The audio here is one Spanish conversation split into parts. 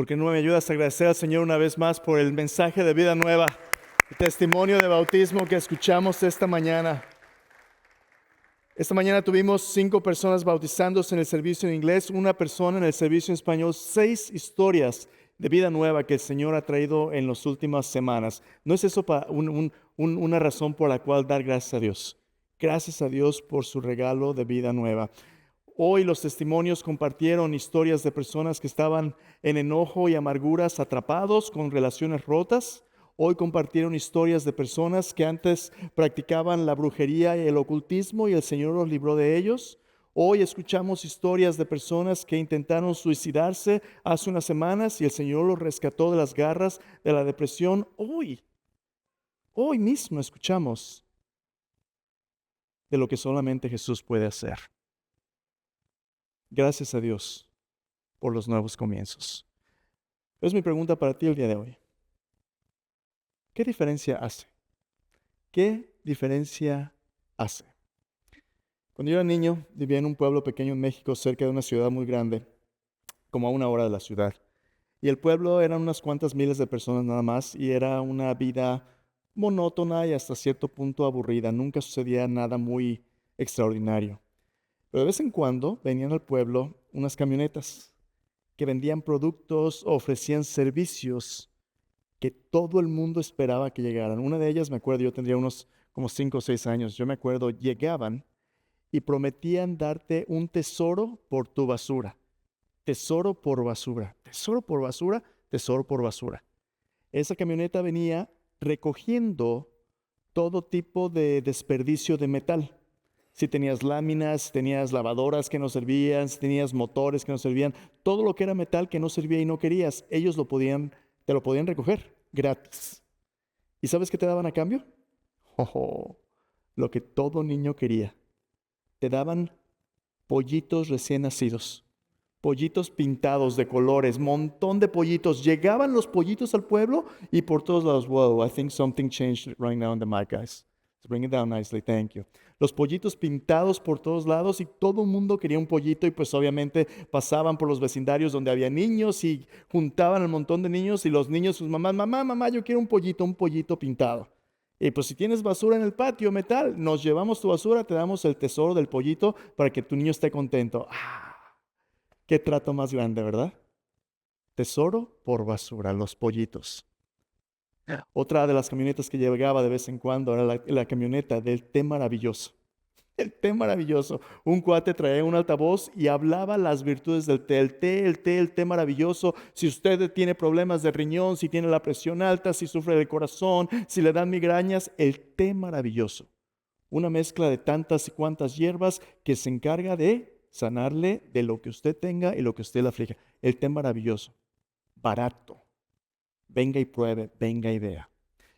¿Por qué no me ayudas a agradecer al Señor una vez más por el mensaje de vida nueva, el testimonio de bautismo que escuchamos esta mañana? Esta mañana tuvimos 5 personas bautizándose en el servicio en inglés, una persona en el servicio en español, 6 historias de vida nueva que el Señor ha traído en las últimas semanas. ¿No es eso una razón por la cual dar gracias a Dios? Gracias a Dios por su regalo de vida nueva. Hoy los testimonios compartieron historias de personas que estaban en enojo y amarguras, atrapados con relaciones rotas. Hoy compartieron historias de personas que antes practicaban la brujería y el ocultismo y el Señor los libró de ellos. Hoy escuchamos historias de personas que intentaron suicidarse hace unas semanas y el Señor los rescató de las garras de la depresión. Hoy mismo escuchamos de lo que solamente Jesús puede hacer. Gracias a Dios por los nuevos comienzos. Es mi pregunta para ti el día de hoy. ¿Qué diferencia hace? ¿Qué diferencia hace? Cuando yo era niño, vivía en un pueblo pequeño en México, cerca de una ciudad muy grande, como a 1 hora de la ciudad. Y el pueblo eran unas cuantas miles de personas nada más, y era una vida monótona y hasta cierto punto aburrida. Nunca sucedía nada muy extraordinario. Pero de vez en cuando venían al pueblo unas camionetas que vendían productos o ofrecían servicios que todo el mundo esperaba que llegaran. Una de ellas, me acuerdo, yo tendría unos como 5 o 6 años, yo me acuerdo, llegaban y prometían darte un tesoro por tu basura. Tesoro por basura, tesoro por basura, tesoro por basura. Esa camioneta venía recogiendo todo tipo de desperdicio de metal. Si tenías láminas, si tenías lavadoras que no servían, si tenías motores que no servían, todo lo que era metal que no servía y no querías, ellos te lo podían recoger gratis. ¿Y sabes qué te daban a cambio? Lo que todo niño quería. Te daban pollitos recién nacidos, pollitos pintados de colores, montón de pollitos. Llegaban los pollitos al pueblo y por todos lados, wow, I think something changed right now in the mic, guys. Let's bring it down nicely, thank you. Los pollitos pintados por todos lados y todo el mundo quería un pollito y pues obviamente pasaban por los vecindarios donde había niños y juntaban un montón de niños y los niños, sus mamás, mamá, yo quiero un pollito pintado. Y pues si tienes basura en el patio, metal, nos llevamos tu basura, te damos el tesoro del pollito para que tu niño esté contento. Qué trato más grande, ¿verdad? Tesoro por basura, los pollitos. Otra de las camionetas que llegaba de vez en cuando era la camioneta del té maravilloso. El té maravilloso. Un cuate traía un altavoz y hablaba las virtudes del té. El té maravilloso. Si usted tiene problemas de riñón, si tiene la presión alta, si sufre del corazón, si le dan migrañas, el té maravilloso. Una mezcla de tantas y cuantas hierbas que se encarga de sanarle de lo que usted tenga y lo que usted le aflige. El té maravilloso. Barato. Venga y pruebe, venga y vea.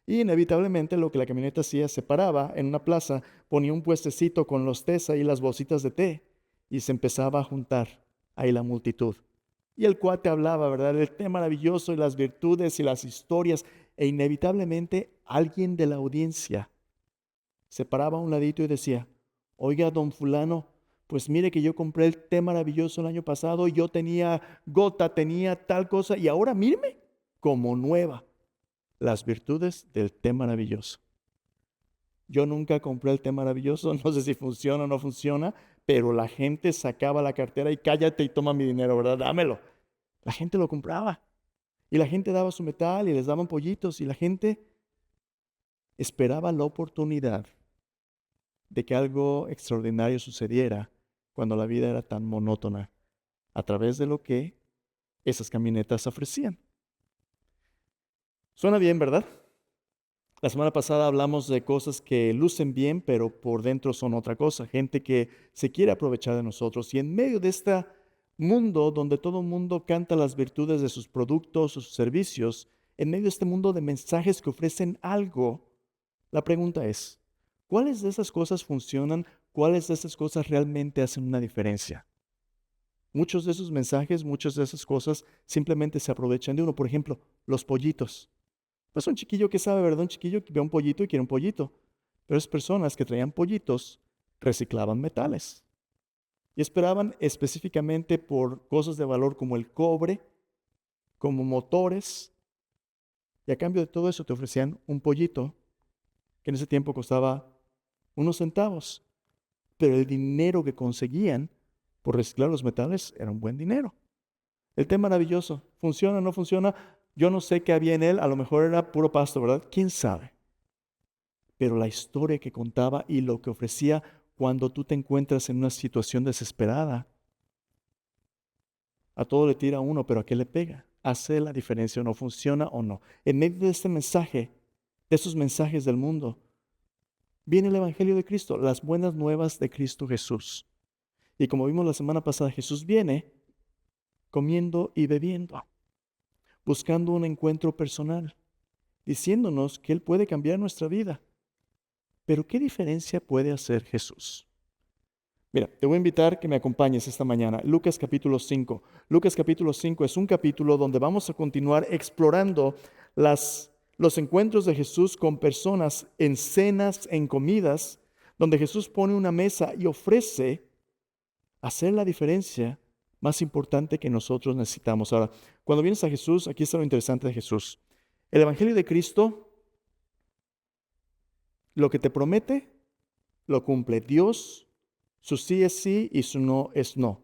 Y inevitablemente lo que la camioneta hacía, se paraba en una plaza, ponía un puestecito con los tés ahí, las bolsitas de té, y se empezaba a juntar ahí la multitud. Y el cuate hablaba, ¿verdad? El té maravilloso y las virtudes y las historias, e inevitablemente alguien de la audiencia se paraba a un ladito y decía, oiga, don fulano, pues mire que yo compré el té maravilloso el año pasado y yo tenía gota, tenía tal cosa, y ahora míreme como nueva. Las virtudes del té maravilloso. Yo nunca compré el té maravilloso, no sé si funciona o no funciona, pero la gente sacaba la cartera y cállate y toma mi dinero, ¿verdad? Dámelo. La gente lo compraba. Y la gente daba su metal y les daban pollitos y la gente esperaba la oportunidad de que algo extraordinario sucediera cuando la vida era tan monótona a través de lo que esas camionetas ofrecían. Suena bien, ¿verdad? La semana pasada hablamos de cosas que lucen bien, pero por dentro son otra cosa. Gente que se quiere aprovechar de nosotros. Y en medio de este mundo donde todo el mundo canta las virtudes de sus productos, sus servicios, en medio de este mundo de mensajes que ofrecen algo, la pregunta es, ¿cuáles de esas cosas funcionan? ¿Cuáles de esas cosas realmente hacen una diferencia? Muchos de esos mensajes, muchas de esas cosas simplemente se aprovechan de uno. Por ejemplo, los pollitos. Pues un chiquillo que sabe, ¿verdad? Un chiquillo que ve un pollito y quiere un pollito. Pero esas personas que traían pollitos reciclaban metales. Y esperaban específicamente por cosas de valor como el cobre, como motores, y a cambio de todo eso te ofrecían un pollito que en ese tiempo costaba unos centavos, pero el dinero que conseguían por reciclar los metales era un buen dinero. El té maravilloso, ¿funciona o no funciona? Yo no sé qué había en él, a lo mejor era puro pasto, ¿verdad? ¿Quién sabe? Pero la historia que contaba y lo que ofrecía cuando tú te encuentras en una situación desesperada, a todo le tira uno, pero ¿a qué le pega? ¿Hace la diferencia o no? ¿Funciona o no? En medio de este mensaje, de esos mensajes del mundo, viene el Evangelio de Cristo, las buenas nuevas de Cristo Jesús. Y como vimos la semana pasada, Jesús viene comiendo y bebiendo, buscando un encuentro personal, diciéndonos que Él puede cambiar nuestra vida. Pero ¿qué diferencia puede hacer Jesús? Mira, te voy a invitar que me acompañes esta mañana. Lucas capítulo 5. Lucas capítulo 5 es un capítulo donde vamos a continuar explorando los encuentros de Jesús con personas en cenas, en comidas, donde Jesús pone una mesa y ofrece hacer la diferencia más importante que nosotros necesitamos. Ahora, cuando vienes a Jesús, aquí está lo interesante de Jesús. El Evangelio de Cristo, lo que te promete, lo cumple. Dios, su sí es sí y su no es no.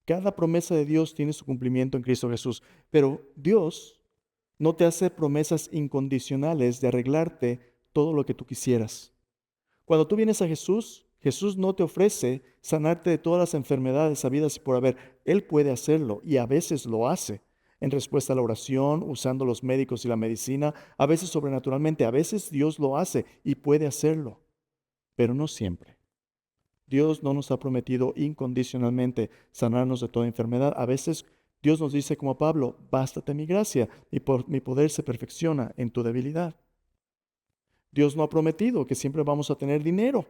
Cada promesa de Dios tiene su cumplimiento en Cristo Jesús, pero Dios no te hace promesas incondicionales de arreglarte todo lo que tú quisieras. Cuando tú vienes a Jesús, Jesús no te ofrece sanarte de todas las enfermedades habidas y por haber. Él puede hacerlo y a veces lo hace en respuesta a la oración, usando los médicos y la medicina, a veces sobrenaturalmente, a veces Dios lo hace y puede hacerlo, pero no siempre. Dios no nos ha prometido incondicionalmente sanarnos de toda enfermedad. A veces Dios nos dice como a Pablo, bástate mi gracia y por mi poder se perfecciona en tu debilidad. Dios no ha prometido que siempre vamos a tener dinero.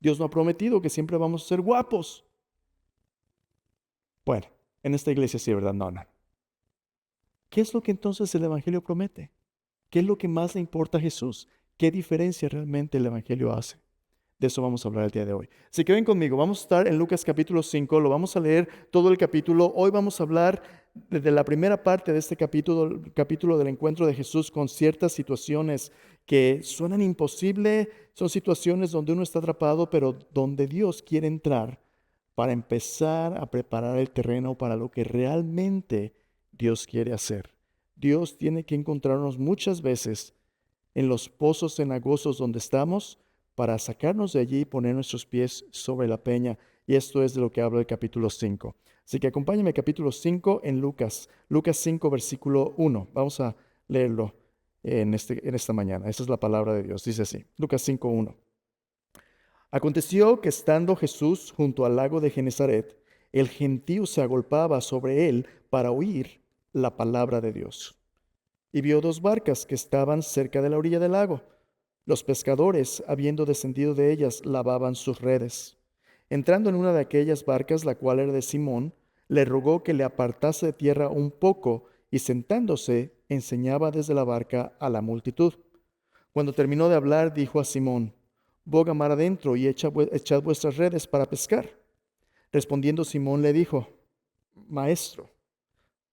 Dios no ha prometido que siempre vamos a ser guapos. Bueno, en esta iglesia sí, ¿verdad? No, no. ¿Qué es lo que entonces el Evangelio promete? ¿Qué es lo que más le importa a Jesús? ¿Qué diferencia realmente el Evangelio hace? De eso vamos a hablar el día de hoy. Así que ven conmigo, vamos a estar en Lucas capítulo 5, lo vamos a leer todo el capítulo. Hoy vamos a hablar desde la primera parte de este capítulo, el capítulo del encuentro de Jesús con ciertas situaciones que suenan imposibles, son situaciones donde uno está atrapado, pero donde Dios quiere entrar para empezar a preparar el terreno para lo que realmente Dios quiere hacer. Dios tiene que encontrarnos muchas veces en los pozos cenagosos donde estamos para sacarnos de allí y poner nuestros pies sobre la peña. Y esto es de lo que habla el capítulo 5. Así que acompáñame al capítulo 5 en Lucas. Lucas 5, versículo 1. Vamos a leerlo en esta mañana. Esa es la palabra de Dios. Dice así, Lucas 5, 1. Aconteció que estando Jesús junto al lago de Genezaret, el gentío se agolpaba sobre él para oír la palabra de Dios. Y vio dos barcas que estaban cerca de la orilla del lago. Los pescadores, habiendo descendido de ellas, lavaban sus redes. Entrando en una de aquellas barcas, la cual era de Simón, le rogó que le apartase de tierra un poco, y sentándose, enseñaba desde la barca a la multitud. Cuando terminó de hablar, dijo a Simón, boga mar adentro y echad vuestras redes para pescar. Respondiendo Simón le dijo, Maestro,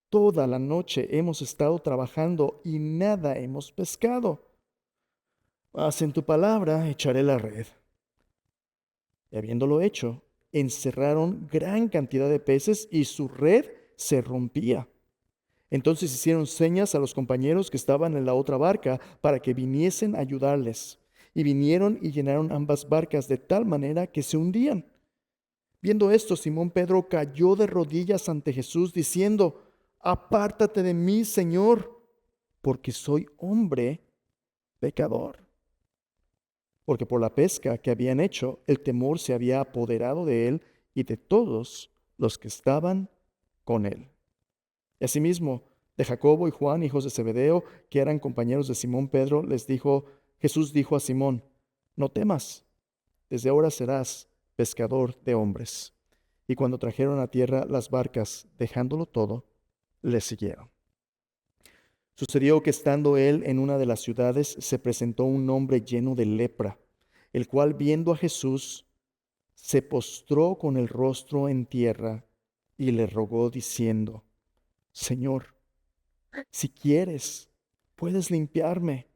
toda la noche hemos estado trabajando y nada hemos pescado. Mas en tu palabra echaré la red. Y habiéndolo hecho, encerraron gran cantidad de peces y su red se rompía. Entonces hicieron señas a los compañeros que estaban en la otra barca para que viniesen a ayudarles. Y vinieron y llenaron ambas barcas de tal manera que se hundían. Viendo esto, Simón Pedro cayó de rodillas ante Jesús diciendo, apártate de mí, Señor, porque soy hombre pecador. Porque por la pesca que habían hecho, el temor se había apoderado de él y de todos los que estaban con él. Y asimismo, de Jacobo y Juan, hijos de Zebedeo, que eran compañeros de Simón Pedro, Jesús dijo a Simón, no temas, desde ahora serás pescador de hombres. Y cuando trajeron a tierra las barcas, dejándolo todo, le siguieron. Sucedió que estando él en una de las ciudades, se presentó un hombre lleno de lepra, el cual viendo a Jesús, se postró con el rostro en tierra y le rogó diciendo, Señor, Si quieres, puedes limpiarme.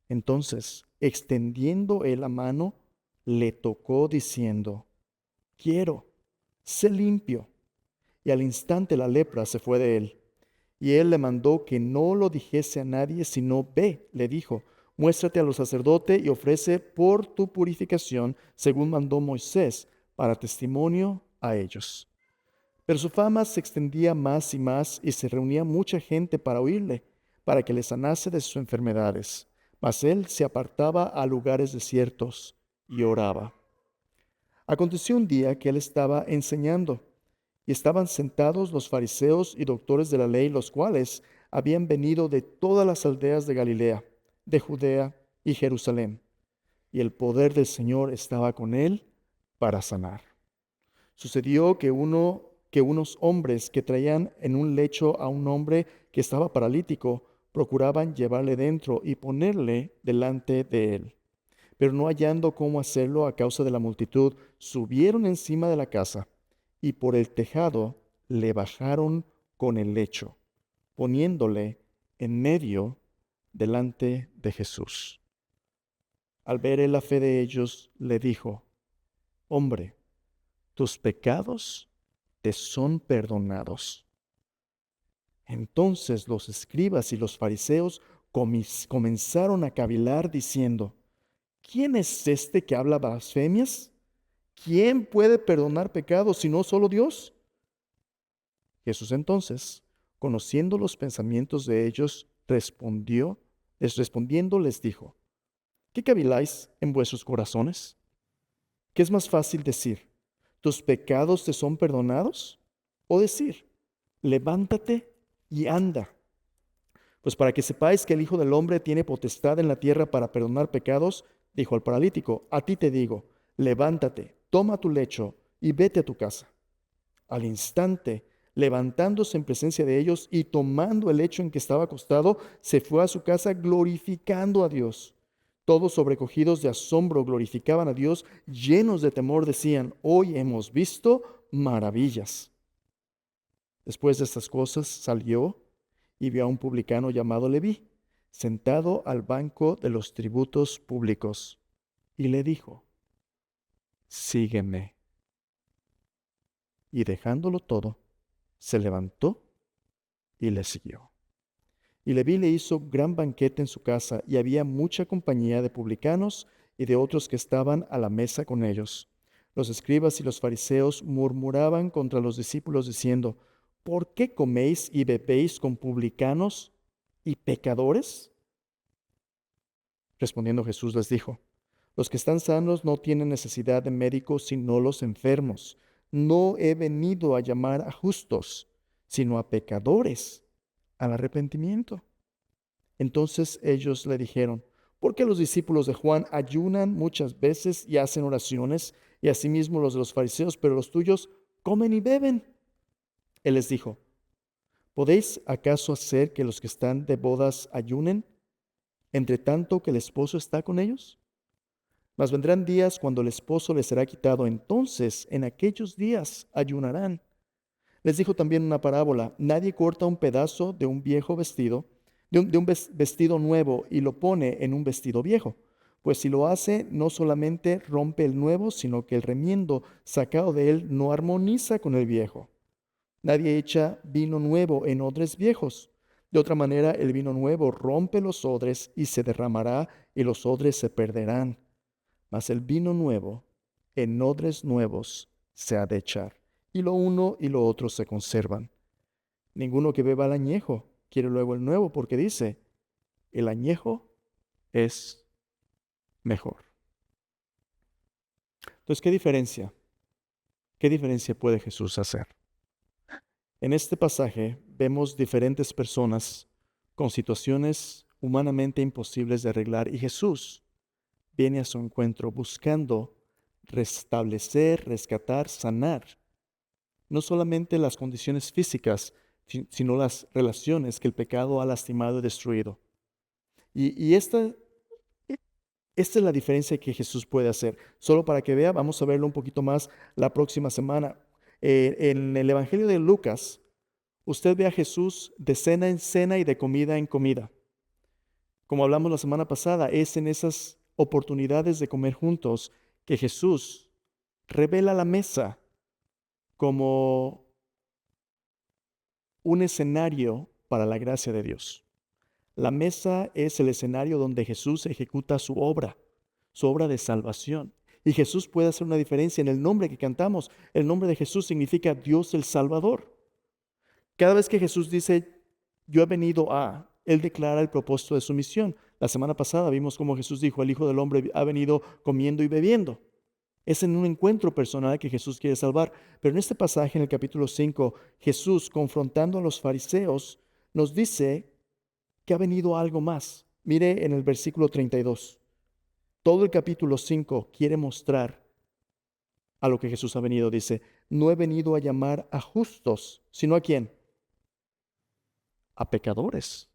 Entonces, extendiendo él la mano, le tocó diciendo, quiero, sé limpio. Y al instante la lepra se fue de él. Y él le mandó que no lo dijese a nadie, sino ve, le dijo, muéstrate a los sacerdotes y ofrece por tu purificación, según mandó Moisés, para testimonio a ellos. Pero su fama se extendía más y se reunía mucha gente para oírle, para que le sanase de sus enfermedades. Mas él se apartaba a lugares desiertos y oraba. Aconteció un día que él estaba enseñando, y estaban sentados los fariseos y doctores de la ley, los cuales habían venido de todas las aldeas de Galilea, de Judea y Jerusalén, y el poder del Señor estaba con él para sanar. Sucedió que unos hombres que traían en un lecho a un hombre que estaba paralítico, procuraban llevarle dentro y ponerle delante de él. Pero no hallando cómo hacerlo a causa de la multitud, subieron encima de la casa y por el tejado le bajaron con el lecho, poniéndole en medio delante de Jesús. Al ver él la fe de ellos, le dijo, hombre, tus pecados te son perdonados. Entonces los escribas y los fariseos comenzaron a cavilar diciendo, ¿quién es este que habla blasfemias? ¿Quién puede perdonar pecados si no solo Dios? Jesús entonces, conociendo los pensamientos de ellos, respondiendo les dijo, ¿qué caviláis en vuestros corazones? ¿Qué es más fácil decir, tus pecados te son perdonados? O decir, levántate y anda. Pues para que sepáis que el Hijo del Hombre tiene potestad en la tierra para perdonar pecados, dijo al paralítico, a ti te digo, levántate, toma tu lecho y vete a tu casa. Al instante, levantándose en presencia de ellos y tomando el lecho en que estaba acostado, se fue a su casa glorificando a Dios. Todos sobrecogidos de asombro glorificaban a Dios, llenos de temor decían, hoy hemos visto maravillas. Después de estas cosas salió y vio a un publicano llamado Leví, sentado al banco de los tributos públicos, y le dijo, sígueme. Y dejándolo todo, se levantó y le siguió. Y Leví le hizo gran banquete en su casa, y había mucha compañía de publicanos y de otros que estaban a la mesa con ellos. Los escribas y los fariseos murmuraban contra los discípulos diciendo, ¿por qué coméis y bebéis con publicanos y pecadores? Respondiendo Jesús les dijo, los que están sanos no tienen necesidad de médicos sino los enfermos. No he venido a llamar a justos, sino a pecadores al arrepentimiento. Entonces ellos le dijeron, ¿por qué los discípulos de Juan ayunan muchas veces y hacen oraciones, y asimismo los de los fariseos, pero los tuyos comen y beben? Él les dijo, ¿podéis acaso hacer que los que están de bodas ayunen, entre tanto que el esposo está con ellos? Mas vendrán días cuando el esposo les será quitado, entonces en aquellos días ayunarán. Les dijo también una parábola, nadie corta un pedazo de un viejo vestido, vestido nuevo y lo pone en un vestido viejo, pues si lo hace no solamente rompe el nuevo, sino que el remiendo sacado de él no armoniza con el viejo. Nadie echa vino nuevo en odres viejos. De otra manera, el vino nuevo rompe los odres y se derramará y los odres se perderán. Mas el vino nuevo en odres nuevos se ha de echar, y lo uno y lo otro se conservan. Ninguno que beba el añejo quiere luego el nuevo, porque dice, el añejo es mejor. Entonces, ¿qué diferencia? ¿Qué diferencia puede Jesús hacer? En este pasaje vemos diferentes personas con situaciones humanamente imposibles de arreglar y Jesús viene a su encuentro buscando restablecer, rescatar, sanar, no solamente las condiciones físicas, sino las relaciones que el pecado ha lastimado y destruido. Y esta es la diferencia que Jesús puede hacer. Solo para que vea, vamos a verlo un poquito más la próxima semana. En el Evangelio de Lucas, Usted ve a Jesús de cena en cena y de comida en comida. Como hablamos la semana pasada, es en esas oportunidades de comer juntos que Jesús revela la mesa como un escenario para la gracia de Dios. La mesa es el escenario donde Jesús ejecuta su obra de salvación. Y Jesús puede hacer una diferencia en el nombre que cantamos. El nombre de Jesús significa Dios el Salvador. Cada vez que Jesús dice, yo he venido a, Él declara el propósito de su misión. La semana pasada vimos cómo Jesús dijo, el Hijo del Hombre ha venido comiendo y bebiendo. Es en un encuentro personal que Jesús quiere salvar. Pero en este pasaje, en el capítulo 5, Jesús, confrontando a los fariseos, nos dice que ha venido algo más. Mire en el versículo 32. Todo el capítulo 5 quiere mostrar a lo que Jesús ha venido. Dice, no he venido a llamar a justos, sino ¿a quién? A pecadores,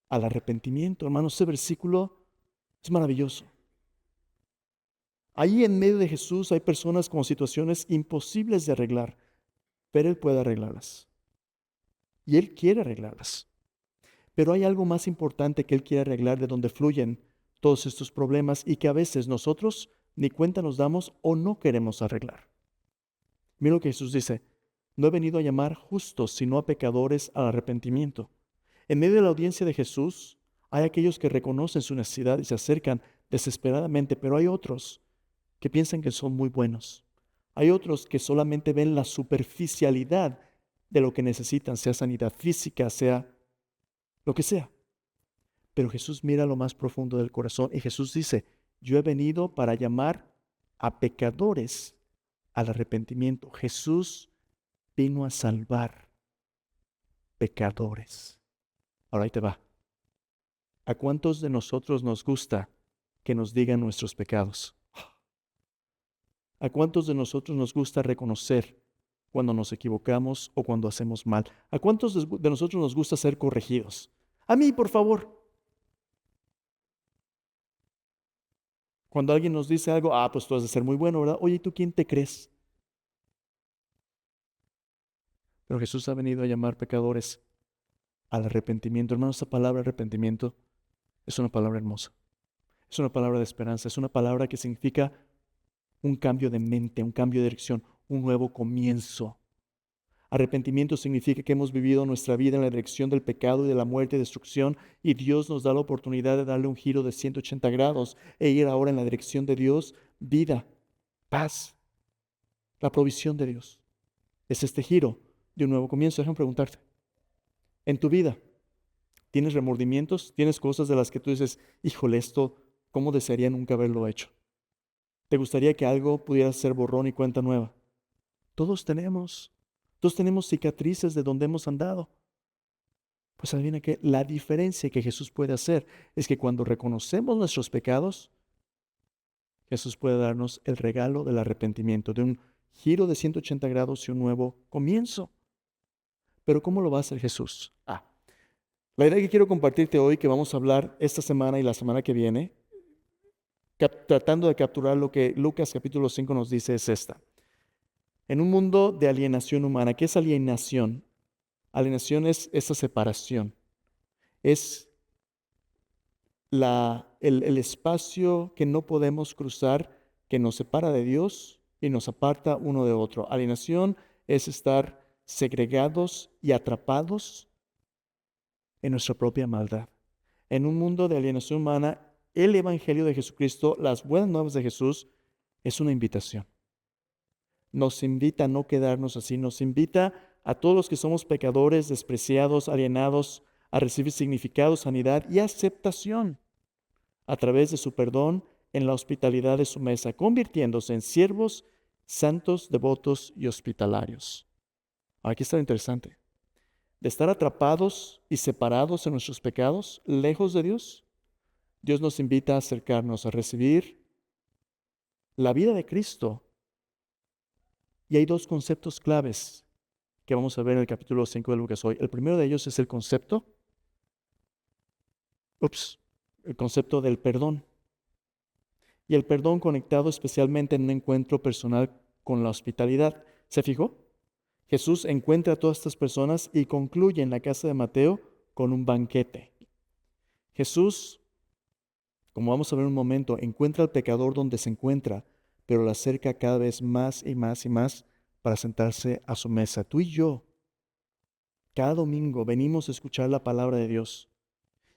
al arrepentimiento. Hermanos, ese versículo es maravilloso. Ahí en medio de Jesús hay personas con situaciones imposibles de arreglar, pero Él puede arreglarlas. Y Él quiere arreglarlas. Pero hay algo más importante que Él quiere arreglar, de donde fluyen todos estos problemas y que a veces nosotros ni cuenta nos damos o no queremos arreglar. Mira lo que Jesús dice, no he venido a llamar justos, sino a pecadores al arrepentimiento. En medio de la audiencia de Jesús hay aquellos que reconocen su necesidad y se acercan desesperadamente, pero hay otros que piensan que son muy buenos. Hay otros que solamente ven la superficialidad de lo que necesitan, sea sanidad física, sea lo que sea. Pero Jesús mira lo más profundo del corazón y Jesús dice, yo he venido para llamar a pecadores al arrepentimiento. Jesús vino a salvar pecadores. Ahora ahí te va. ¿A cuántos de nosotros nos gusta que nos digan nuestros pecados? ¿A cuántos de nosotros nos gusta reconocer cuando nos equivocamos o cuando hacemos mal? ¿A cuántos de nosotros nos gusta ser corregidos? A mí, por favor. Cuando alguien nos dice algo, pues tú has de ser muy bueno, ¿verdad? Oye, ¿y tú quién te crees? Pero Jesús ha venido a llamar pecadores al arrepentimiento. Hermanos, esa palabra arrepentimiento es una palabra hermosa. Es una palabra de esperanza. Es una palabra que significa un cambio de mente, un cambio de dirección, un nuevo comienzo. Arrepentimiento significa que hemos vivido nuestra vida en la dirección del pecado y de la muerte y destrucción, y Dios nos da la oportunidad de darle un giro de 180 grados e ir ahora en la dirección de Dios, vida, paz, la provisión de Dios. Es este giro de un nuevo comienzo. Déjame preguntarte, en tu vida, ¿tienes remordimientos? ¿Tienes cosas de las que tú dices, híjole, esto, cómo desearía nunca haberlo hecho? ¿Te gustaría que algo pudiera ser borrón y cuenta nueva? Todos tenemos cicatrices de donde hemos andado. Pues adivina que la diferencia que Jesús puede hacer es que cuando reconocemos nuestros pecados, Jesús puede darnos el regalo del arrepentimiento, de un giro de 180 grados y un nuevo comienzo. Pero ¿cómo lo va a hacer Jesús? La idea que quiero compartirte hoy, que vamos a hablar esta semana y la semana que viene, tratando de capturar lo que Lucas capítulo 5 nos dice, es esta. En un mundo de alienación humana, ¿qué es alienación? Alienación es esa separación. Es el espacio que no podemos cruzar, que nos separa de Dios y nos aparta uno de otro. Alienación es estar segregados y atrapados en nuestra propia maldad. En un mundo de alienación humana, el Evangelio de Jesucristo, las buenas nuevas de Jesús, es una invitación. Nos invita a no quedarnos así, nos invita a todos los que somos pecadores, despreciados, alienados, a recibir significado, sanidad y aceptación a través de su perdón en la hospitalidad de su mesa, convirtiéndose en siervos santos, devotos y hospitalarios. Aquí está lo interesante. De estar atrapados y separados en nuestros pecados, lejos de Dios, Dios nos invita a acercarnos, a recibir la vida de Cristo. Y hay dos conceptos claves que vamos a ver en el capítulo 5 de Lucas hoy. El primero de ellos es el concepto del perdón. Y el perdón conectado especialmente en un encuentro personal con la hospitalidad. ¿Se fijó? Jesús encuentra a todas estas personas y concluye en la casa de Mateo con un banquete. Jesús, como vamos a ver en un momento, encuentra al pecador donde se encuentra, pero lo acerca cada vez más y más y más para sentarse a su mesa. Tú y yo, cada domingo venimos a escuchar la palabra de Dios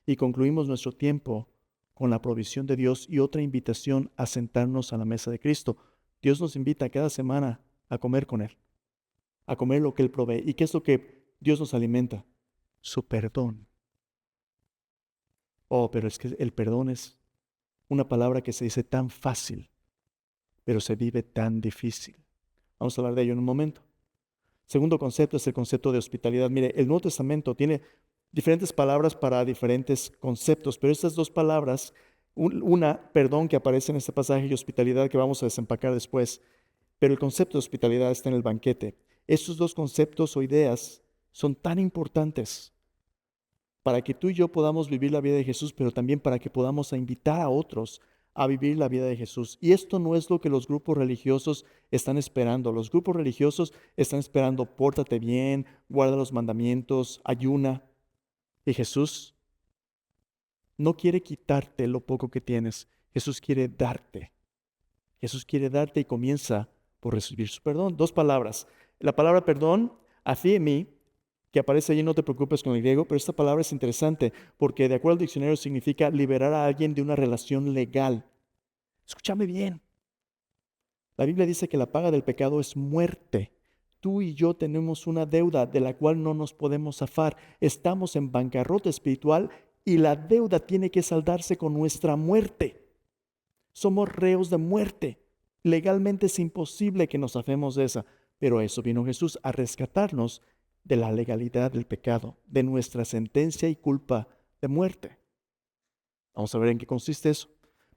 y concluimos nuestro tiempo con la provisión de Dios y otra invitación a sentarnos a la mesa de Cristo. Dios nos invita cada semana a comer con Él, a comer lo que Él provee. ¿Y qué es lo que Dios nos alimenta? Su perdón. Oh, pero es que el perdón es una palabra que se dice tan fácil, pero se vive tan difícil. Vamos a hablar de ello en un momento. Segundo concepto es el concepto de hospitalidad. Mire, el Nuevo Testamento tiene diferentes palabras para diferentes conceptos, pero estas dos palabras, una, perdón, que aparece en este pasaje, y hospitalidad, que vamos a desempacar después, pero el concepto de hospitalidad está en el banquete. Estos dos conceptos o ideas son tan importantes para que tú y yo podamos vivir la vida de Jesús, pero también para que podamos invitar a otros a vivir la vida de Jesús. Y esto no es lo que los grupos religiosos están esperando. Los grupos religiosos están esperando: pórtate bien, guarda los mandamientos, ayuna. Y Jesús no quiere quitarte lo poco que tienes. Jesús quiere darte. Jesús quiere darte y comienza por recibir su perdón. Dos palabras. La palabra perdón, mí, que aparece allí, no te preocupes con el griego, pero esta palabra es interesante porque de acuerdo al diccionario significa liberar a alguien de una relación legal. Escúchame bien. La Biblia dice que la paga del pecado es muerte. Tú y yo tenemos una deuda de la cual no nos podemos zafar. Estamos en bancarrota espiritual y la deuda tiene que saldarse con nuestra muerte. Somos reos de muerte. Legalmente es imposible que nos zafemos de esa, pero a eso vino Jesús, a rescatarnos de la legalidad del pecado, de nuestra sentencia y culpa de muerte. Vamos a ver en qué consiste eso.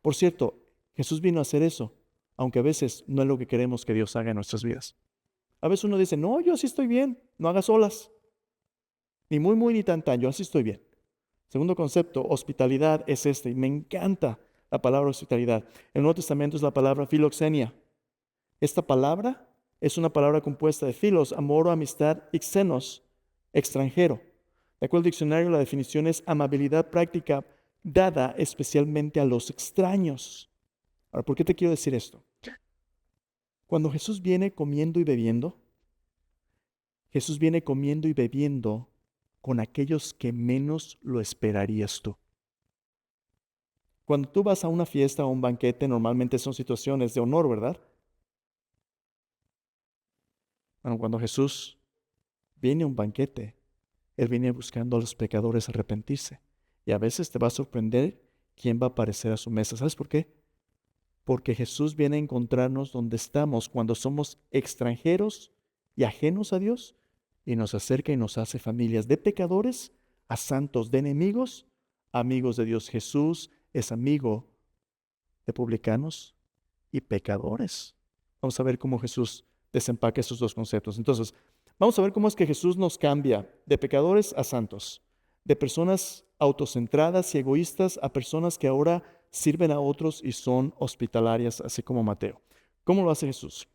Por cierto, Jesús vino a hacer eso, aunque a veces no es lo que queremos que Dios haga en nuestras vidas. A veces uno dice: no, yo así estoy bien, no hagas olas. Ni muy, ni tan, yo así estoy bien. Segundo concepto, hospitalidad, es este, y me encanta la palabra hospitalidad. El Nuevo Testamento es la palabra filoxenia. Esta palabra es una palabra compuesta de filos, amor o amistad, y xenos, extranjero. De acuerdo al diccionario, la definición es amabilidad práctica dada especialmente a los extraños. Ahora, ¿por qué te quiero decir esto? Cuando Jesús viene comiendo y bebiendo, Jesús viene comiendo y bebiendo con aquellos que menos lo esperarías tú. Cuando tú vas a una fiesta o un banquete, normalmente son situaciones de honor, ¿verdad? Bueno, cuando Jesús viene a un banquete, Él viene buscando a los pecadores arrepentirse. Y a veces te va a sorprender quién va a aparecer a su mesa. ¿Sabes por qué? Porque Jesús viene a encontrarnos donde estamos cuando somos extranjeros y ajenos a Dios, y nos acerca y nos hace familias de pecadores a santos, de enemigos, amigos de Dios. Jesús es amigo de publicanos y pecadores. Vamos a ver cómo Jesús desempaca esos dos conceptos. Entonces, vamos a ver cómo es que Jesús nos cambia de pecadores a santos, de personas autocentradas y egoístas a personas que ahora sirven a otros y son hospitalarias, así como Mateo. ¿Cómo lo hace Jesús?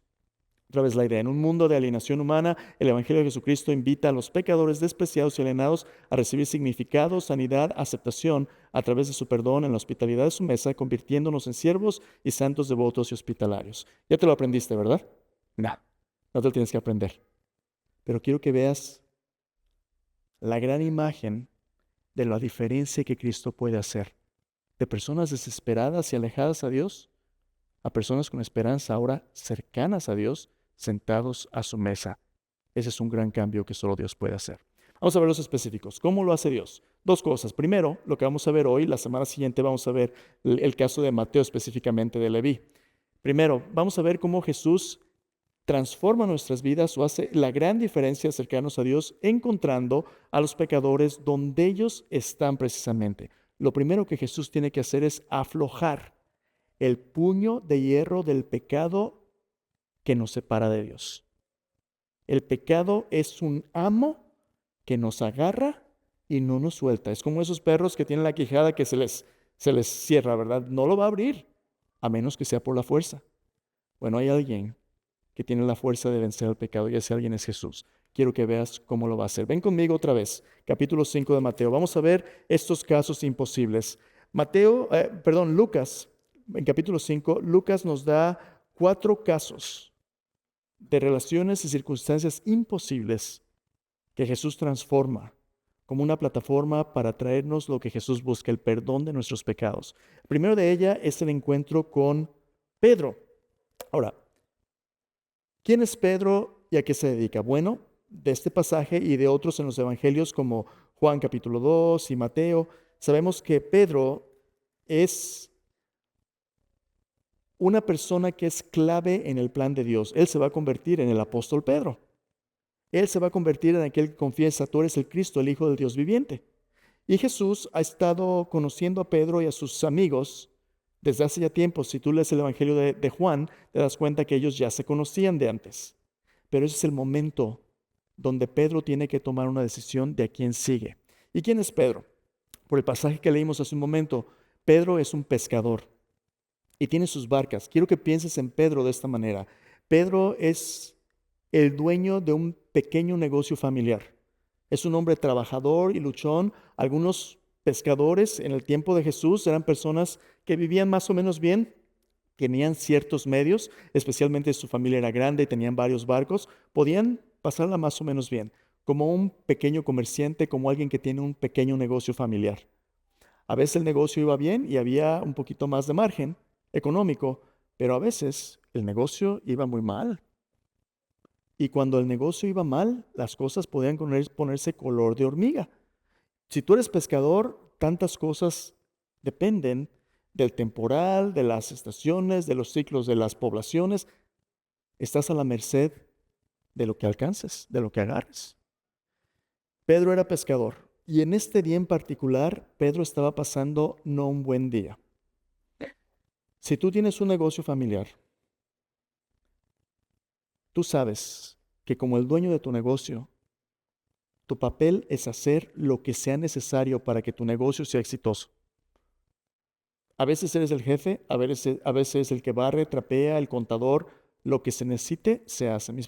Otra vez la idea: en un mundo de alienación humana, el Evangelio de Jesucristo invita a los pecadores despreciados y alienados a recibir significado, sanidad, aceptación a través de su perdón en la hospitalidad de su mesa, convirtiéndonos en siervos y santos devotos y hospitalarios. Ya te lo aprendiste, ¿verdad? No, no te lo tienes que aprender. Pero quiero que veas la gran imagen de la diferencia que Cristo puede hacer. De personas desesperadas y alejadas a Dios, a personas con esperanza ahora cercanas a Dios, sentados a su mesa. Ese es un gran cambio que solo Dios puede hacer. Vamos a ver los específicos. ¿Cómo lo hace Dios? Dos cosas. Primero, lo que vamos a ver hoy, la semana siguiente vamos a ver el caso de Mateo, específicamente de Leví. Primero, vamos a ver cómo Jesús transforma nuestras vidas o hace la gran diferencia acercarnos a Dios, encontrando a los pecadores donde ellos están precisamente. Lo primero que Jesús tiene que hacer es aflojar el puño de hierro del pecado que nos separa de Dios. El pecado es un amo que nos agarra y no nos suelta. Es como esos perros que tienen la quijada que se les cierra, ¿verdad? No lo va a abrir, a menos que sea por la fuerza. Bueno, hay alguien que tiene la fuerza de vencer al pecado, y ese alguien es Jesús. Quiero que veas cómo lo va a hacer. Ven conmigo otra vez, capítulo 5 de Mateo. Vamos a ver estos casos imposibles. Lucas, en capítulo 5, Lucas nos da 4 casos de relaciones y circunstancias imposibles que Jesús transforma como una plataforma para traernos lo que Jesús busca, el perdón de nuestros pecados. El primero de ella es el encuentro con Pedro. Ahora, ¿quién es Pedro y a qué se dedica? Bueno, de este pasaje y de otros en los evangelios como Juan capítulo 2 y Mateo, sabemos que Pedro es una persona que es clave en el plan de Dios. Él se va a convertir en el apóstol Pedro. Él se va a convertir en aquel que confiesa: tú eres el Cristo, el Hijo del Dios viviente. Y Jesús ha estado conociendo a Pedro y a sus amigos desde hace ya tiempo. Si tú lees el Evangelio de Juan, te das cuenta que ellos ya se conocían de antes. Pero ese es el momento donde Pedro tiene que tomar una decisión de a quién sigue. ¿Y quién es Pedro? Por el pasaje que leímos hace un momento, Pedro es un pescador y tiene sus barcas. Quiero que pienses en Pedro de esta manera. Pedro es el dueño de un pequeño negocio familiar. Es un hombre trabajador y luchón. Algunos pescadores en el tiempo de Jesús eran personas que vivían más o menos bien, tenían ciertos medios, especialmente su familia era grande y tenían varios barcos, podían pasarla más o menos bien, como un pequeño comerciante, como alguien que tiene un pequeño negocio familiar. A veces el negocio iba bien y había un poquito más de margen económico, pero a veces el negocio iba muy mal. Y cuando el negocio iba mal, las cosas podían ponerse color de hormiga. Si tú eres pescador, tantas cosas dependen del temporal, de las estaciones, de los ciclos de las poblaciones. Estás a la merced de lo que alcances, de lo que agarres. Pedro era pescador y en este día en particular, Pedro estaba pasando no un buen día. Si tú tienes un negocio familiar, tú sabes que como el dueño de tu negocio, tu papel es hacer lo que sea necesario para que tu negocio sea exitoso. A veces eres el jefe, a veces es el que barre, trapea, el contador, lo que se necesite se hace. Mi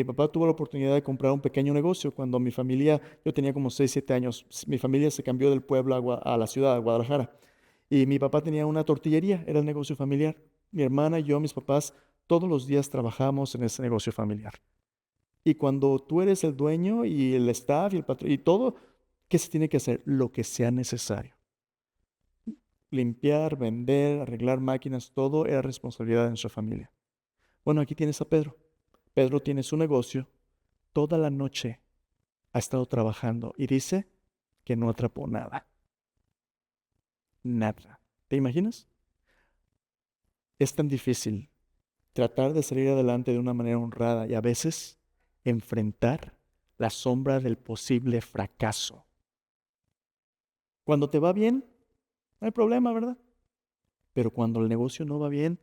papá tuvo la oportunidad de comprar un pequeño negocio cuando mi familia, yo tenía como 6, 7 años, mi familia se cambió del pueblo a la ciudad, a Guadalajara. Y mi papá tenía una tortillería, era el negocio familiar. Mi hermana y yo, mis papás, todos los días trabajamos en ese negocio familiar. Y cuando tú eres el dueño y el staff y el patrón y todo, ¿qué se tiene que hacer? Lo que sea necesario. Limpiar, vender, arreglar máquinas, todo era responsabilidad de nuestra familia. Bueno, aquí tienes a Pedro. Pedro tiene su negocio, toda la noche ha estado trabajando y dice que no atrapó nada. Nada. ¿Te imaginas? Es tan difícil tratar de salir adelante de una manera honrada y a veces enfrentar la sombra del posible fracaso. Cuando te va bien, no hay problema, ¿verdad? Pero cuando el negocio no va bien,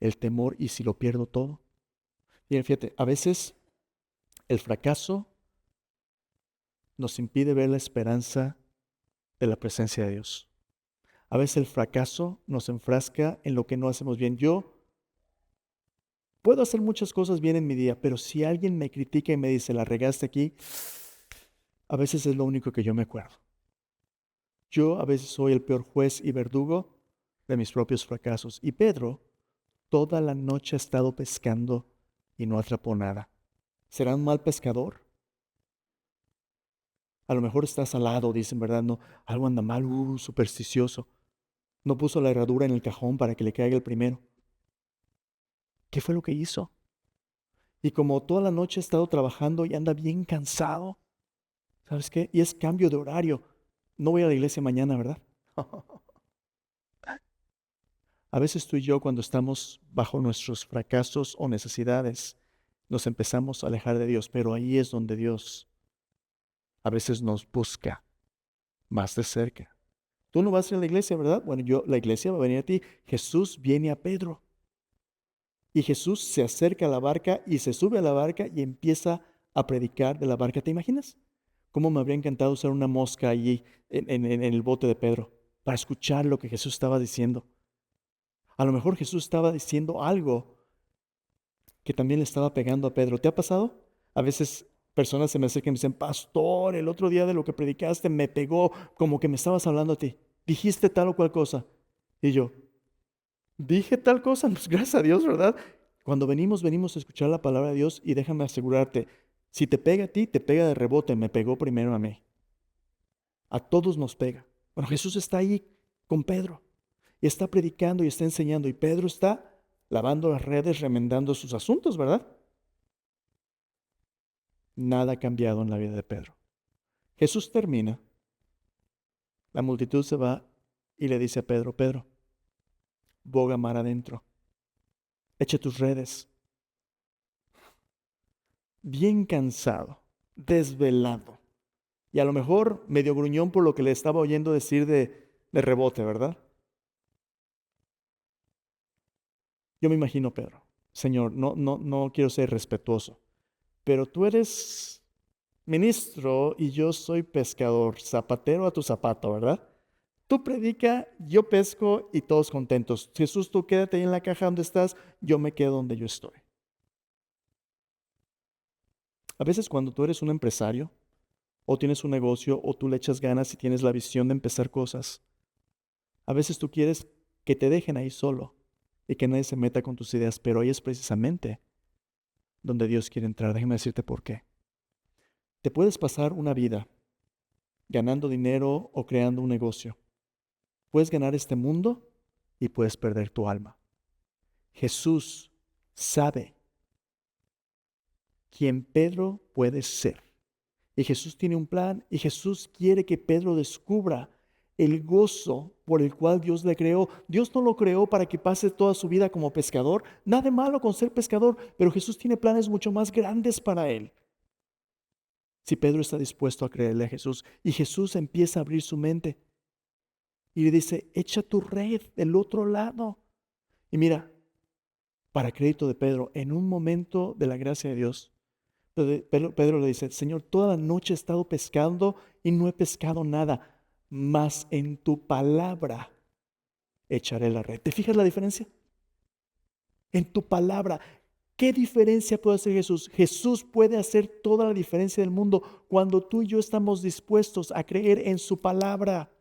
el temor: ¿y si lo pierdo todo? Y fíjate, a veces el fracaso nos impide ver la esperanza de la presencia de Dios. A veces el fracaso nos enfrasca en lo que no hacemos bien. Yo puedo hacer muchas cosas bien en mi día, pero si alguien me critica y me dice: la regaste aquí, a veces es lo único que yo me acuerdo. Yo a veces soy el peor juez y verdugo de mis propios fracasos. Y Pedro toda la noche ha estado pescando y no atrapó nada. ¿Será un mal pescador? A lo mejor está salado, dicen, ¿verdad? No, algo anda mal, supersticioso. No puso la herradura en el cajón para que le caiga el primero. ¿Qué fue lo que hizo? Y como toda la noche ha estado trabajando y anda bien cansado, ¿sabes qué? Y es cambio de horario. No voy a la iglesia mañana, ¿verdad? A veces tú y yo, cuando estamos bajo nuestros fracasos o necesidades, nos empezamos a alejar de Dios, pero ahí es donde Dios a veces nos busca más de cerca. Tú no vas a ir a la iglesia, ¿verdad? Bueno, la iglesia va a venir a ti. Jesús viene a Pedro. Y Jesús se acerca a la barca y se sube a la barca y empieza a predicar de la barca. ¿Te imaginas? ¿Cómo me habría encantado usar una mosca allí en el bote de Pedro para escuchar lo que Jesús estaba diciendo? A lo mejor Jesús estaba diciendo algo que también le estaba pegando a Pedro. ¿Te ha pasado? A veces personas se me acercan y me dicen, pastor, el otro día de lo que predicaste me pegó, como que me estabas hablando a ti. Dijiste tal o cual cosa. Y yo, dije tal cosa, pues gracias a Dios, ¿verdad? Cuando venimos a escuchar la palabra de Dios y déjame asegurarte, si te pega a ti, te pega de rebote, me pegó primero a mí. A todos nos pega. Bueno, Jesús está ahí con Pedro y está predicando y está enseñando y Pedro está lavando las redes, remendando sus asuntos, ¿verdad? Nada ha cambiado en la vida de Pedro. Jesús termina, la multitud se va y le dice a Pedro, Pedro, boga mar adentro, eche tus redes. Bien cansado, desvelado y a lo mejor medio gruñón por lo que le estaba oyendo decir de rebote, ¿verdad? Yo me imagino, Pedro, Señor, no quiero ser respetuoso, pero tú eres ministro y yo soy pescador, zapatero a tu zapato, ¿verdad? Tú predica, yo pesco y todos contentos. Jesús, tú quédate ahí en la caja donde estás, yo me quedo donde yo estoy. A veces cuando tú eres un empresario o tienes un negocio o tú le echas ganas y tienes la visión de empezar cosas, a veces tú quieres que te dejen ahí solo y que nadie se meta con tus ideas, pero ahí es precisamente donde Dios quiere entrar. Déjame decirte por qué. Te puedes pasar una vida ganando dinero o creando un negocio. Puedes ganar este mundo y puedes perder tu alma. Jesús sabe quién Pedro puede ser. Y Jesús tiene un plan y Jesús quiere que Pedro descubra el gozo por el cual Dios le creó. Dios no lo creó para que pase toda su vida como pescador. Nada de malo con ser pescador, pero Jesús tiene planes mucho más grandes para él. Si Pedro está dispuesto a creerle a Jesús y Jesús empieza a abrir su mente y le dice, echa tu red del otro lado. Y mira, para crédito de Pedro, en un momento de la gracia de Dios, Pedro le dice, Señor, toda la noche he estado pescando y no he pescado nada, mas en tu palabra echaré la red. ¿Te fijas la diferencia? En tu palabra. ¿Qué diferencia puede hacer Jesús? Jesús puede hacer toda la diferencia del mundo cuando tú y yo estamos dispuestos a creer en su palabra.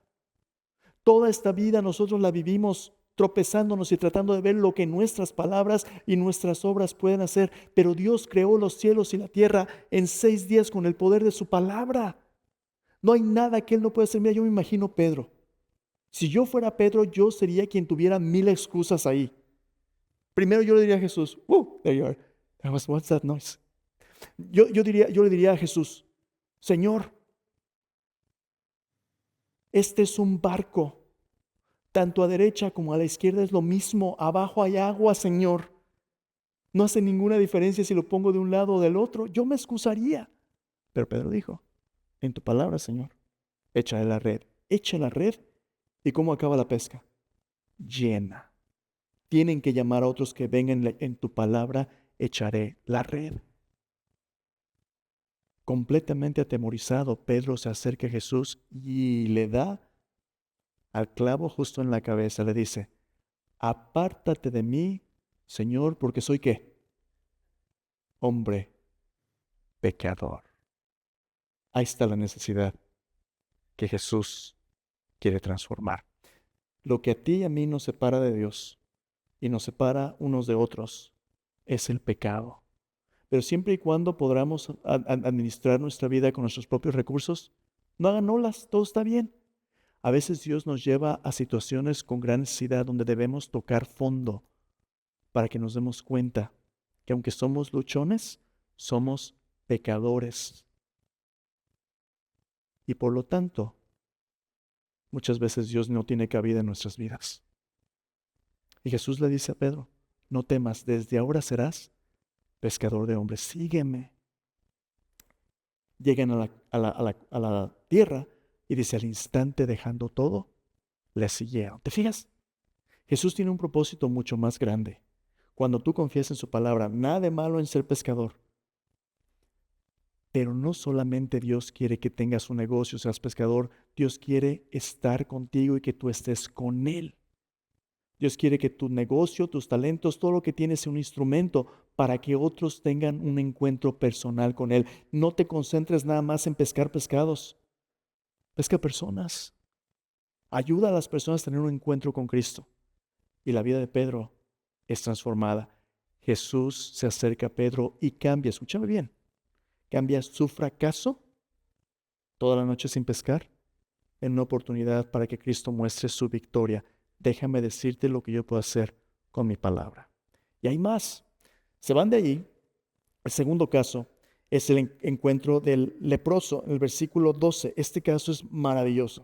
Toda esta vida nosotros la vivimos tropezándonos y tratando de ver lo que nuestras palabras y nuestras obras pueden hacer. Pero Dios creó los cielos y la tierra en 6 días con el poder de su palabra. No hay nada que Él no pueda hacer. Mira, yo me imagino Pedro. Si yo fuera Pedro, yo sería quien tuviera 1000 excusas ahí. Primero yo le diría a Jesús, there you are. What's that noise? Yo le diría a Jesús, Señor, este es un barco. Tanto a derecha como a la izquierda es lo mismo. Abajo hay agua, Señor. No hace ninguna diferencia si lo pongo de un lado o del otro. Yo me excusaría. Pero Pedro dijo, en tu palabra, Señor, échale la red. Echa la red. ¿Y cómo acaba la pesca? Llena. Tienen que llamar a otros que vengan en tu palabra, echaré la red. Completamente atemorizado, Pedro se acerca a Jesús y le da al clavo justo en la cabeza. Le dice, apártate de mí, Señor, porque soy ¿qué? Hombre pecador. Ahí está la necesidad que Jesús quiere transformar. Lo que a ti y a mí nos separa de Dios y nos separa unos de otros es el pecado. Pero siempre y cuando podamos administrar nuestra vida con nuestros propios recursos, no hagan olas, todo está bien. A veces Dios nos lleva a situaciones con gran necesidad donde debemos tocar fondo para que nos demos cuenta que aunque somos luchones, somos pecadores. Y por lo tanto, muchas veces Dios no tiene cabida en nuestras vidas. Y Jesús le dice a Pedro, no temas, desde ahora serás pescador de hombres, sígueme. Llegan a la tierra y dice, al instante dejando todo, le siguieron. ¿Te fijas? Jesús tiene un propósito mucho más grande. Cuando tú confías en su palabra, nada de malo en ser pescador. Pero no solamente Dios quiere que tengas un negocio, seas pescador, Dios quiere estar contigo y que tú estés con Él. Dios quiere que tu negocio, tus talentos, todo lo que tienes sea un instrumento para que otros tengan un encuentro personal con Él. No te concentres nada más en pescar pescados. Pesca personas. Ayuda a las personas a tener un encuentro con Cristo. Y la vida de Pedro es transformada. Jesús se acerca a Pedro y cambia, escúchame bien, cambia su fracaso toda la noche sin pescar en una oportunidad para que Cristo muestre su victoria. Déjame decirte lo que yo puedo hacer con mi palabra. Y hay más. Se van de allí. El segundo caso es el encuentro del leproso, en el versículo 12. Este caso es maravilloso.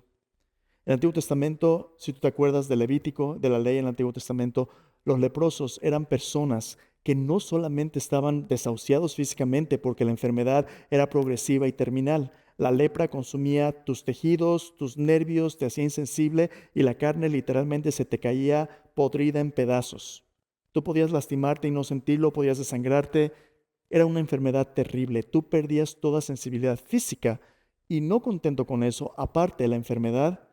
En el Antiguo Testamento, si tú te acuerdas del Levítico, de la ley en el Antiguo Testamento, los leprosos eran personas que no solamente estaban desahuciados físicamente porque la enfermedad era progresiva y terminal. La lepra consumía tus tejidos, tus nervios, te hacía insensible y la carne literalmente se te caía podrida en pedazos. Tú podías lastimarte y no sentirlo, podías desangrarte. Era una enfermedad terrible. Tú perdías toda sensibilidad física y no contento con eso, aparte de la enfermedad,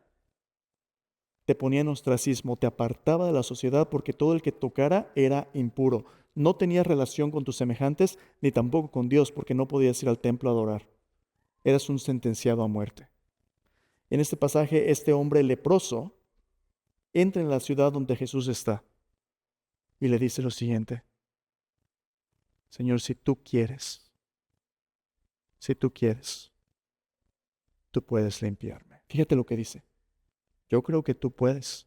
te ponía en ostracismo, te apartaba de la sociedad porque todo el que tocara era impuro. No tenías relación con tus semejantes ni tampoco con Dios porque no podías ir al templo a adorar. Eras un sentenciado a muerte. En este pasaje, este hombre leproso entra en la ciudad donde Jesús está y le dice lo siguiente: Señor, si tú quieres, tú puedes limpiarme. Fíjate lo que dice. Yo creo que tú puedes.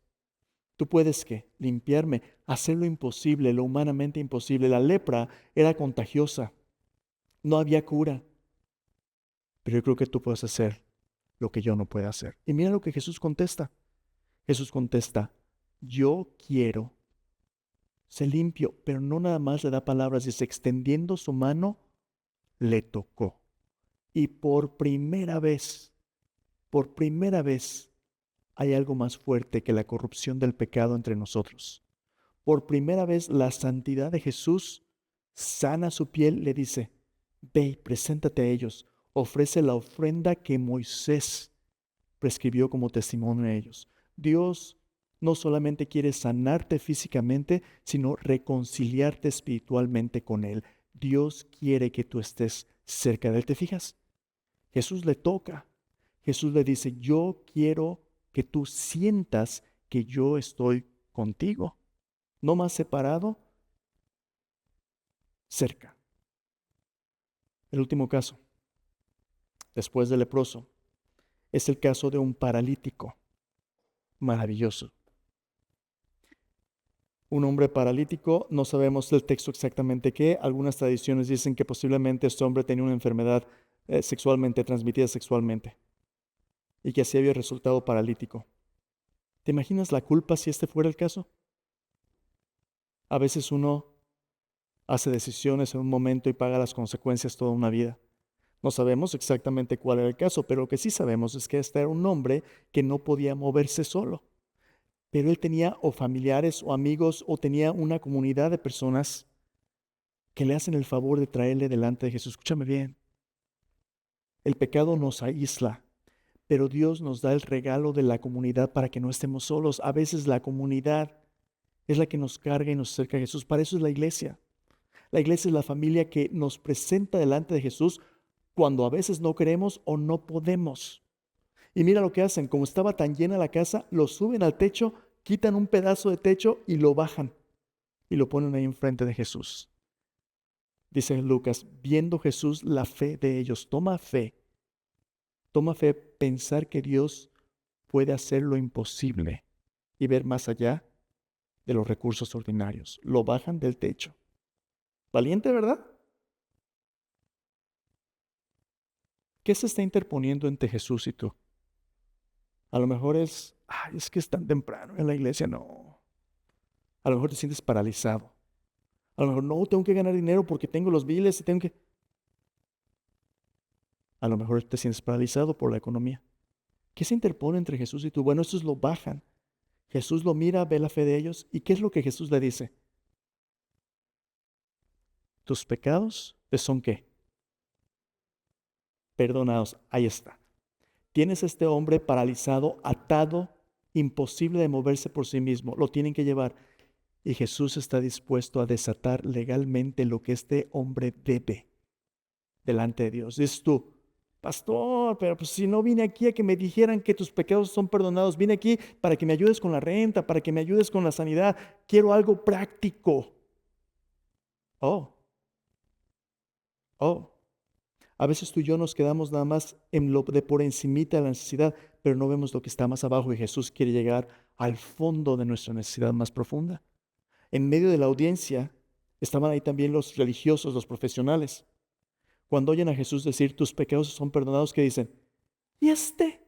¿Tú puedes qué? Limpiarme, hacer lo imposible, lo humanamente imposible. La lepra era contagiosa, no había cura, pero yo creo que tú puedes hacer lo que yo no puedo hacer. Y mira lo que Jesús contesta. Jesús contesta: yo quiero ser limpio, pero no nada más le da palabras, dice, extendiendo su mano, le tocó. Y por primera vez, hay algo más fuerte que la corrupción del pecado entre nosotros. Por primera vez la santidad de Jesús sana su piel, le dice: ve y preséntate a ellos, ofrece la ofrenda que Moisés prescribió como testimonio a ellos. Dios no solamente quiere sanarte físicamente, sino reconciliarte espiritualmente con Él. Dios quiere que tú estés cerca de Él. ¿Te fijas? Jesús le toca. Jesús le dice: yo quiero que tú sientas que yo estoy contigo. No más separado, cerca. El último caso, después del leproso, es el caso de un paralítico. Maravilloso. Un hombre paralítico, no sabemos el texto exactamente qué. Algunas tradiciones dicen que posiblemente este hombre tenía una enfermedad sexualmente transmitida sexualmente y que así había resultado paralítico. ¿Te imaginas la culpa si este fuera el caso? A veces uno hace decisiones en un momento y paga las consecuencias toda una vida. No sabemos exactamente cuál era el caso, pero lo que sí sabemos es que este era un hombre que no podía moverse solo. Pero él tenía o familiares o amigos o tenía una comunidad de personas que le hacen el favor de traerle delante de Jesús. Escúchame bien, el pecado nos aísla, pero Dios nos da el regalo de la comunidad para que no estemos solos. A veces la comunidad es la que nos carga y nos acerca a Jesús. Para eso es la iglesia. La iglesia es la familia que nos presenta delante de Jesús cuando a veces no queremos o no podemos. Y mira lo que hacen: como estaba tan llena la casa, lo suben al techo, quitan un pedazo de techo y lo bajan y lo ponen ahí enfrente de Jesús. Dice Lucas: viendo Jesús la fe de ellos. Toma fe pensar que Dios puede hacer lo imposible y ver más allá de los recursos ordinarios. Lo bajan del techo. Valiente, ¿verdad? ¿Qué se está interponiendo entre Jesús y tú? A lo mejor es que es tan temprano en la iglesia. No. A lo mejor te sientes paralizado. A lo mejor no, tengo que ganar dinero porque tengo los biles y tengo que... A lo mejor te sientes paralizado por la economía. ¿Qué se interpone entre Jesús y tú? Bueno, estos lo bajan. Jesús lo mira, ve la fe de ellos. ¿Y qué es lo que Jesús le dice? Tus pecados te son ¿qué? Perdonados. Ahí está. Tienes este hombre paralizado, atado imposible de moverse por sí mismo, lo tienen que llevar. Y Jesús está dispuesto a desatar legalmente lo que este hombre debe delante de Dios. Dices tú, pastor, pero pues si no vine aquí a que me dijeran que tus pecados son perdonados, vine aquí para que me ayudes con la renta, para que me ayudes con la sanidad, quiero algo práctico. Oh, oh. A veces tú y yo nos quedamos nada más en lo de por encimita de la necesidad, pero no vemos lo que está más abajo y Jesús quiere llegar al fondo de nuestra necesidad más profunda. En medio de la audiencia estaban ahí también los religiosos, los profesionales. Cuando oyen a Jesús decir, tus pecados son perdonados, ¿qué dicen? ¿Y este?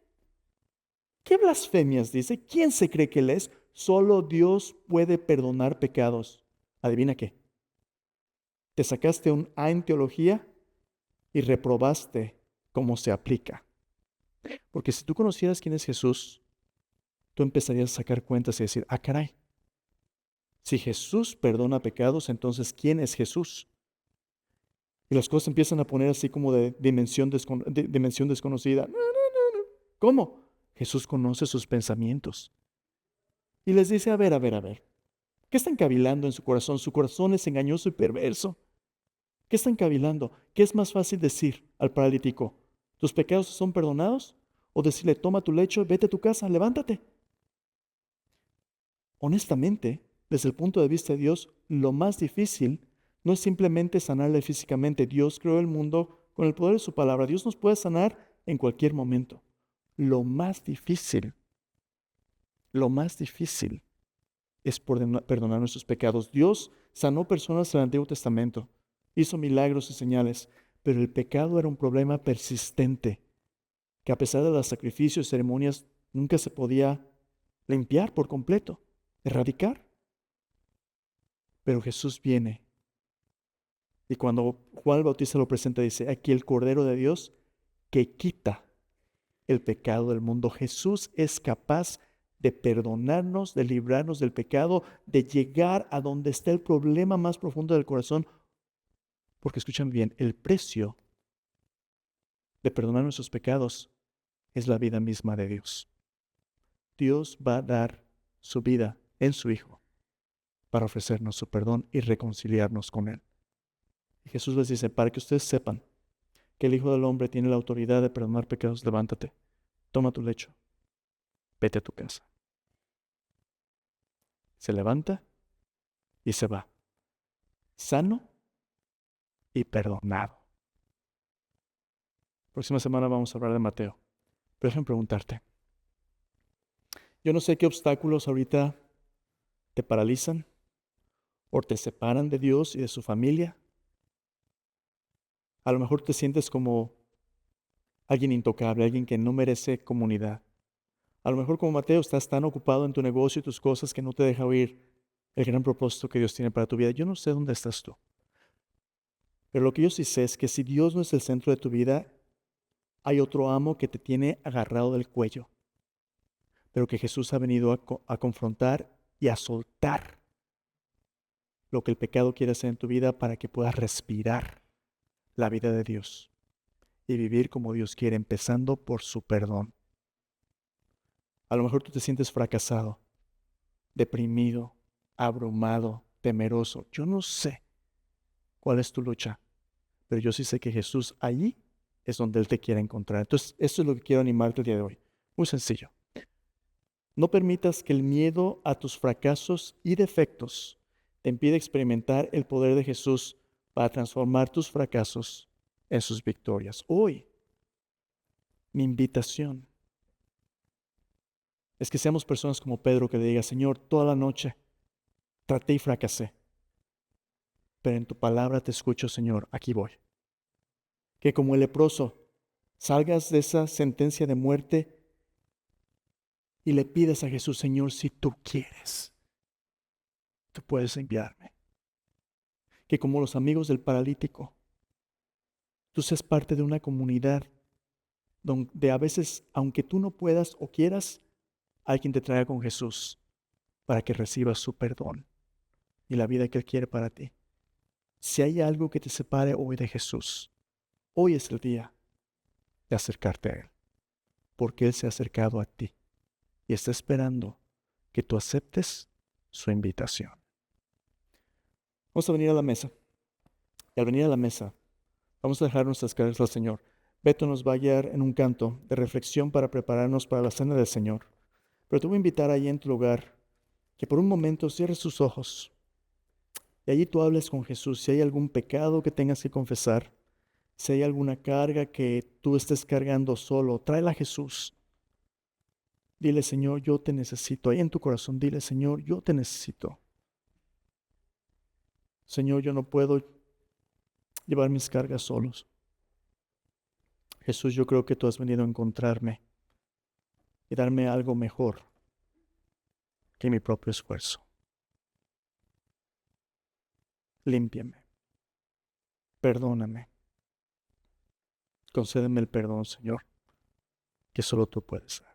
¿Qué blasfemias dice? ¿Quién se cree que él es? Solo Dios puede perdonar pecados. ¿Adivina qué? Te sacaste un A en teología y reprobaste cómo se aplica. Porque si tú conocieras quién es Jesús, tú empezarías a sacar cuentas y decir, ah, caray, si Jesús perdona pecados, entonces ¿quién es Jesús? Y las cosas empiezan a poner así como de dimensión desconocida. ¿Cómo? Jesús conoce sus pensamientos. Y les dice, a ver, a ver, a ver. ¿Qué están cavilando en su corazón? Su corazón es engañoso y perverso. ¿Qué están cavilando? ¿Qué es más fácil decir al paralítico? ¿Tus pecados son perdonados? O decirle, toma tu lecho, vete a tu casa, levántate. Honestamente, desde el punto de vista de Dios, lo más difícil no es simplemente sanarle físicamente. Dios creó el mundo con el poder de su palabra. Dios nos puede sanar en cualquier momento. Lo más difícil es perdonar nuestros pecados. Dios sanó personas en el Antiguo Testamento, hizo milagros y señales, pero el pecado era un problema persistente, que a pesar de los sacrificios y ceremonias nunca se podía limpiar por completo, erradicar. Pero Jesús viene y cuando Juan el Bautista lo presenta dice, aquí el Cordero de Dios que quita el pecado del mundo. Jesús es capaz de perdonarnos, de librarnos del pecado, de llegar a donde está el problema más profundo del corazón. Porque escuchen bien, el precio de perdonar nuestros pecados es la vida misma de Dios. Dios va a dar su vida en su Hijo para ofrecernos su perdón y reconciliarnos con Él. Y Jesús les dice, para que ustedes sepan que el Hijo del Hombre tiene la autoridad de perdonar pecados, levántate, toma tu lecho, vete a tu casa. Se levanta y se va, sano y perdonado. Próxima semana vamos a hablar de Mateo. Pero déjame preguntarte, yo no sé qué obstáculos ahorita te paralizan o te separan de Dios y de su familia. A lo mejor te sientes como alguien intocable, alguien que no merece comunidad. A lo mejor como Mateo estás tan ocupado en tu negocio y tus cosas que no te deja oír el gran propósito que Dios tiene para tu vida. Yo no sé dónde estás tú. Pero lo que yo sí sé es que si Dios no es el centro de tu vida, hay otro amo que te tiene agarrado del cuello. Pero que Jesús ha venido a confrontar y a soltar lo que el pecado quiere hacer en tu vida para que puedas respirar la vida de Dios y vivir como Dios quiere, empezando por su perdón. A lo mejor tú te sientes fracasado, deprimido, abrumado, temeroso. Yo no sé cuál es tu lucha, pero yo sí sé que Jesús allí es donde Él te quiere encontrar. Entonces, esto es lo que quiero animarte el día de hoy. Muy sencillo. No permitas que el miedo a tus fracasos y defectos te impida experimentar el poder de Jesús para transformar tus fracasos en sus victorias. Hoy, mi invitación es que seamos personas como Pedro que le diga, Señor, toda la noche traté y fracasé, pero en tu palabra te escucho, Señor, aquí voy. Que como el leproso salgas de esa sentencia de muerte y le pides a Jesús, Señor, si tú quieres, tú puedes enviarme. Que como los amigos del paralítico, tú seas parte de una comunidad donde a veces, aunque tú no puedas o quieras, alguien te traiga con Jesús para que recibas su perdón y la vida que Él quiere para ti. Si hay algo que te separe hoy de Jesús, hoy es el día de acercarte a Él, porque Él se ha acercado a ti y está esperando que tú aceptes su invitación. Vamos a venir a la mesa. Y al venir a la mesa, vamos a dejar nuestras cargas al Señor. Beto nos va a guiar en un canto de reflexión para prepararnos para la cena del Señor. Pero te voy a invitar ahí en tu lugar que por un momento cierres tus ojos y allí tú hables con Jesús. Si hay algún pecado que tengas que confesar, si hay alguna carga que tú estés cargando solo, tráela a Jesús. Dile, Señor, yo te necesito. Ahí en tu corazón, dile, Señor, yo te necesito. Señor, yo no puedo llevar mis cargas solos. Jesús, yo creo que tú has venido a encontrarme y darme algo mejor que mi propio esfuerzo. Límpiame. Perdóname. Concédeme el perdón, Señor, que solo tú puedes dar.